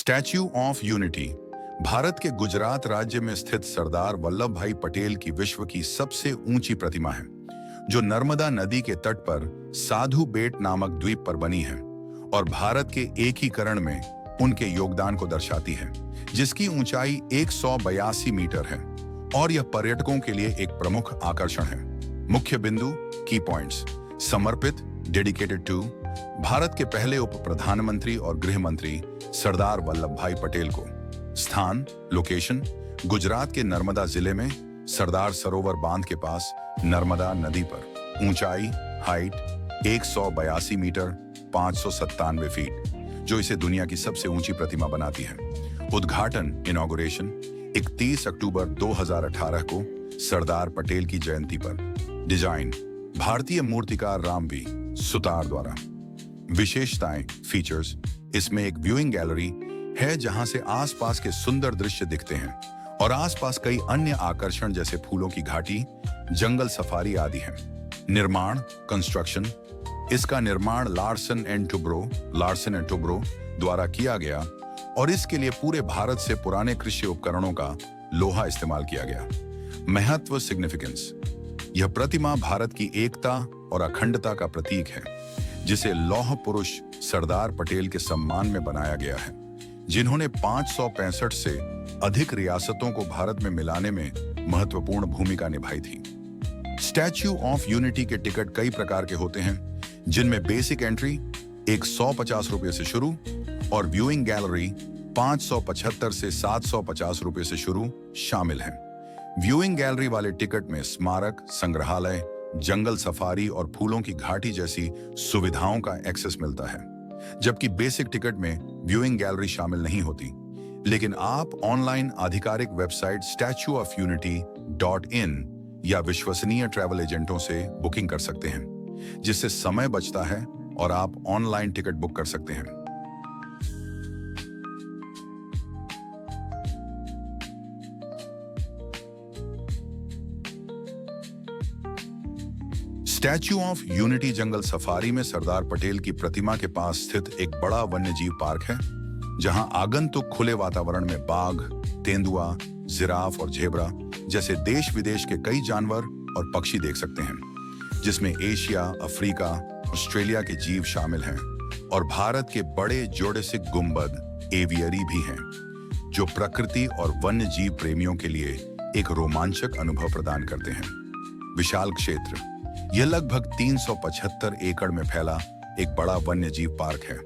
Statue of unity Bharat के गुजरात राज्य में स्थित सरदार वल्लभ भाई पटेल की विश्व की सबसे ऊंची प्रतिमा है, जो नर्मदा नदी के तट पर साधु बेट नामक द्वीप पर बनी है और भारत के एकीकरण में उनके योगदान को दर्शाती है, जिसकी ऊंचाई 182 मीटर है और यह पर्यटकों के लिए एक प्रमुख आकर्षण है। मुख्य बिंदु की पॉइंट्स समर्पित डेडिकेटेड टू भारत के पहले उप प्रधानमंत्री और गृह मंत्री सरदार वल्लभ भाई पटेल को। स्थान लोकेशन गुजरात के नर्मदा जिले में सरदार सरोवर बांध के पास नर्मदा नदी पर। ऊंचाई हाइट 182 मीटर 597 फीट, जो इसे दुनिया की सबसे ऊंची प्रतिमा बनाती है। उद्घाटन इनॉग्रेशन 31 अक्टूबर 2018 को सरदार पटेल की जयंती पर। डिजाइन भारतीय मूर्तिकार राम वी सुतार द्वारा। विशेषताएं फीचर्स इसमें एक व्यूइंग गैलरी है जहां से आसपास के सुंदर दृश्य दिखते हैं और आसपास कई अन्य आकर्षण जैसे फूलों की घाटी, जंगल सफारी आदि हैं। निर्माण कंस्ट्रक्शन इसका निर्माण लार्सन एंड टुब्रो द्वारा किया गया और इसके लिए पूरे भारत से पुराने कृषि उपकरणों का लोहा इस्तेमाल किया गया। महत्व सिग्निफिकेंस यह प्रतिमा भारत की एकता और अखंडता का प्रतीक है, जिसे लौह पुरुष सरदार पटेल के सम्मान में बनाया गया है, जिन्होंने 565 से अधिक रियासतों को भारत में मिलाने में महत्वपूर्ण भूमिका निभाई थी। स्टैच्यू ऑफ यूनिटी के टिकट कई प्रकार के होते हैं, जिनमें बेसिक एंट्री 150 रुपये से शुरू और व्यूइंग गैलरी 575 से 750 रुपये से शुरू शामिल हैं। व्यूइंग गैलरी वाले टिकट में स्मारक, संग्रहालय, जंगल सफारी और फूलों की घाटी जैसी सुविधाओं का एक्सेस मिलता है, जबकि बेसिक टिकट में व्यूइंग गैलरी शामिल नहीं होती। लेकिन आप ऑनलाइन आधिकारिक वेबसाइट statueofunity.in या विश्वसनीय ट्रैवल एजेंटों से बुकिंग कर सकते हैं, जिससे समय बचता है और आप ऑनलाइन टिकट बुक कर सकते हैं। Statue of unity jungle safari में सरदार पटेल की प्रतिमा के पास स्थित एक बड़ा वन्यजीव पार्क है, जहां आगंतुक खुले वातावरण में बाघ, तेंदुआ, जिराफ और झेब्रा जैसे देश विदेश के कई जानवर और पक्षी देख सकते हैं, जिसमें एशिया, अफ्रीका, ऑस्ट्रेलिया के जीव शामिल हैं और भारत के बड़े जोडेसिक गुंबद एवियरी भी हैं, जो प्रकृति और वन्यजीव प्रेमियों के लिए एक रोमांचक अनुभव प्रदान करते हैं। विशाल क्षेत्र यह लगभग 375 एकड़ में फैला एक बड़ा वन्यजीव पार्क है।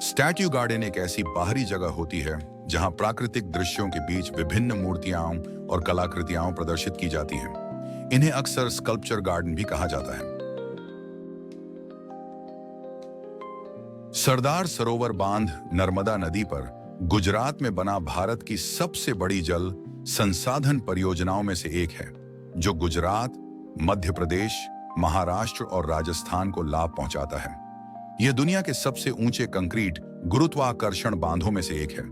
स्टैट्यू गार्डन एक ऐसी बाहरी जगह होती है जहां प्राकृतिक दृश्यों के बीच विभिन्न मूर्तियां और कलाकृतियां प्रदर्शित की जाती हैं। इन्हें अक्सर स्कल्पचर गार्डन भी कहा जाता है। सरदार सरोवर बांध नर्मदा नदी पर गुजरात में बना भारत की सबसे बड़ी जल संसाधन परियोजनाओं में से एक है, जो गुजरात, मध्य प्रदेश, महाराष्ट्र और राजस्थान को लाभ पहुंचाता है। यह दुनिया के सबसे ऊंचे कंक्रीट गुरुत्वाकर्षण बांधों में से एक है,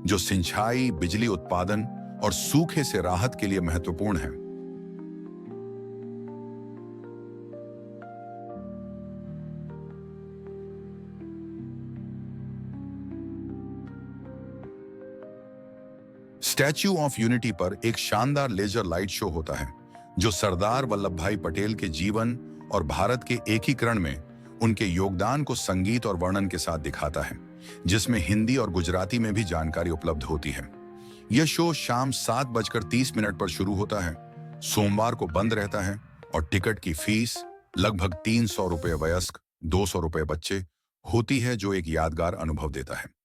जो सिंचाई, बिजली उत्पादन और सूखे से राहत के लिए महत्वपूर्ण है। स्टैच्यू ऑफ यूनिटी पर एक शानदार लेजर लाइट शो होता है, जो सरदार वल्लभ भाई पटेल के जीवन और भारत के एकीकरण में उनके योगदान को संगीत और वर्णन के साथ दिखाता है, जिसमें हिंदी और गुजराती में भी जानकारी उपलब्ध होती है। यह शो शाम 7:30 पर शुरू होता है, सोमवार को बंद रहता है और टिकट की फीस लगभग 300 रुपये वयस्क, 200 रुपये बच्चे होती है, जो एक यादगार अनुभव देता है।